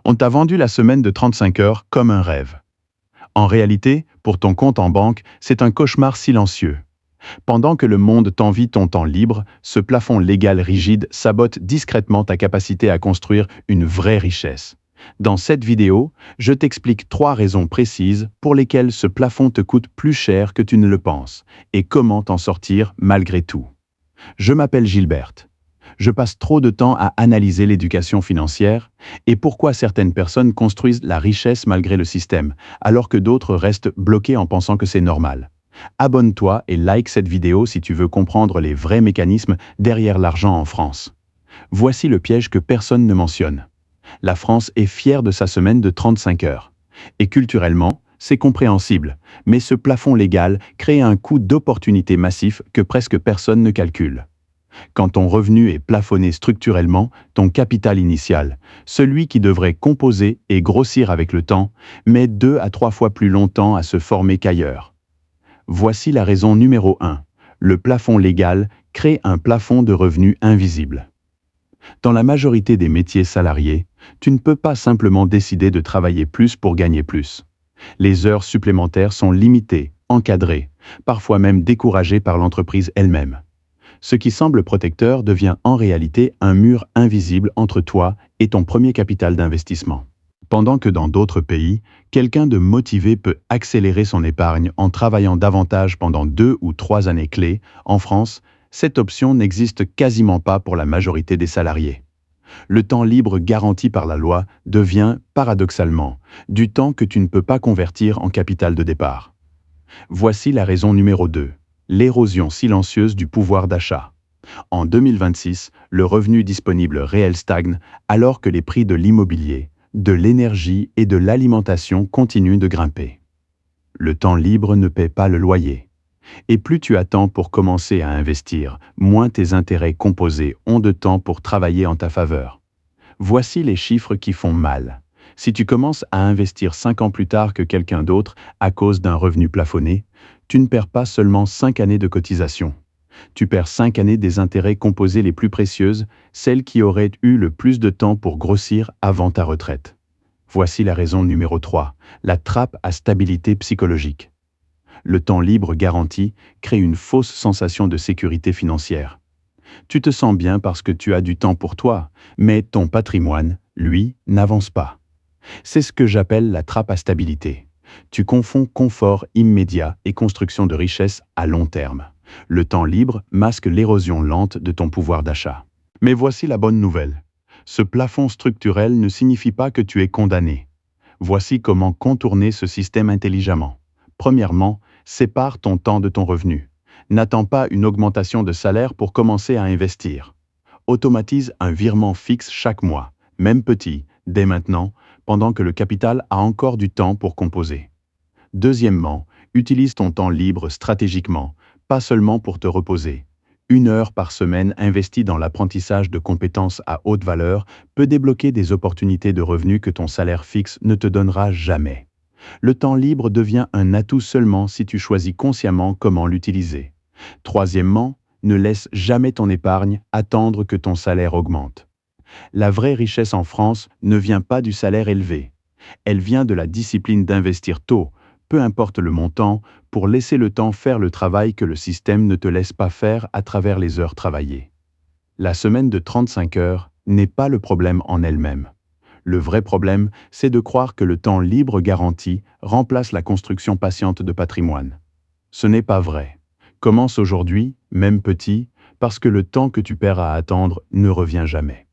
On t'a vendu la semaine de 35 heures comme un rêve. En réalité, pour ton compte en banque, c'est un cauchemar silencieux. Pendant que le monde t'envie ton temps libre, ce plafond légal rigide sabote discrètement ta capacité à construire une vraie richesse. Dans cette vidéo, je t'explique 3 raisons précises pour lesquelles ce plafond te coûte plus cher que tu ne le penses et comment t'en sortir malgré tout. Je m'appelle Gilberte. Je passe trop de temps à analyser l'éducation financière et pourquoi certaines personnes construisent la richesse malgré le système, alors que d'autres restent bloquées en pensant que c'est normal. Abonne-toi et like cette vidéo si tu veux comprendre les vrais mécanismes derrière l'argent en France. Voici le piège que personne ne mentionne. La France est fière de sa semaine de 35 heures. Et culturellement, c'est compréhensible, mais ce plafond légal crée un coût d'opportunité massif que presque personne ne calcule. Quand ton revenu est plafonné structurellement, ton capital initial, celui qui devrait composer et grossir avec le temps, met 2 à 3 fois plus longtemps à se former qu'ailleurs. Voici la raison numéro 1. Le plafond légal crée un plafond de revenus invisible. Dans la majorité des métiers salariés, tu ne peux pas simplement décider de travailler plus pour gagner plus. Les heures supplémentaires sont limitées, encadrées, parfois même découragées par l'entreprise elle-même. Ce qui semble protecteur devient en réalité un mur invisible entre toi et ton premier capital d'investissement. Pendant que dans d'autres pays, quelqu'un de motivé peut accélérer son épargne en travaillant davantage pendant 2 ou 3 années clés, en France, cette option n'existe quasiment pas pour la majorité des salariés. Le temps libre garanti par la loi devient, paradoxalement, du temps que tu ne peux pas convertir en capital de départ. Voici la raison numéro 2. L'érosion silencieuse du pouvoir d'achat. En 2026, le revenu disponible réel stagne alors que les prix de l'immobilier, de l'énergie et de l'alimentation continuent de grimper. Le temps libre ne paie pas le loyer. Et plus tu attends pour commencer à investir, moins tes intérêts composés ont de temps pour travailler en ta faveur. Voici les chiffres qui font mal. Si tu commences à investir 5 ans plus tard que quelqu'un d'autre à cause d'un revenu plafonné, tu ne perds pas seulement 5 années de cotisation. Tu perds 5 années des intérêts composés les plus précieuses, celles qui auraient eu le plus de temps pour grossir avant ta retraite. Voici la raison numéro 3, la trappe à stabilité psychologique. Le temps libre garanti crée une fausse sensation de sécurité financière. Tu te sens bien parce que tu as du temps pour toi, mais ton patrimoine, lui, n'avance pas. C'est ce que j'appelle la trappe à stabilité. Tu confonds confort immédiat et construction de richesse à long terme. Le temps libre masque l'érosion lente de ton pouvoir d'achat. Mais voici la bonne nouvelle. Ce plafond structurel ne signifie pas que tu es condamné. Voici comment contourner ce système intelligemment. Premièrement, sépare ton temps de ton revenu. N'attends pas une augmentation de salaire pour commencer à investir. Automatise un virement fixe chaque mois, même petit, dès maintenant, pendant que le capital a encore du temps pour composer. Deuxièmement, utilise ton temps libre stratégiquement, pas seulement pour te reposer. 1 heure par semaine investie dans l'apprentissage de compétences à haute valeur peut débloquer des opportunités de revenus que ton salaire fixe ne te donnera jamais. Le temps libre devient un atout seulement si tu choisis consciemment comment l'utiliser. Troisièmement, ne laisse jamais ton épargne attendre que ton salaire augmente. La vraie richesse en France ne vient pas du salaire élevé. Elle vient de la discipline d'investir tôt, peu importe le montant, pour laisser le temps faire le travail que le système ne te laisse pas faire à travers les heures travaillées. La semaine de 35 heures n'est pas le problème en elle-même. Le vrai problème, c'est de croire que le temps libre garanti remplace la construction patiente de patrimoine. Ce n'est pas vrai. Commence aujourd'hui, même petit, parce que le temps que tu perds à attendre ne revient jamais.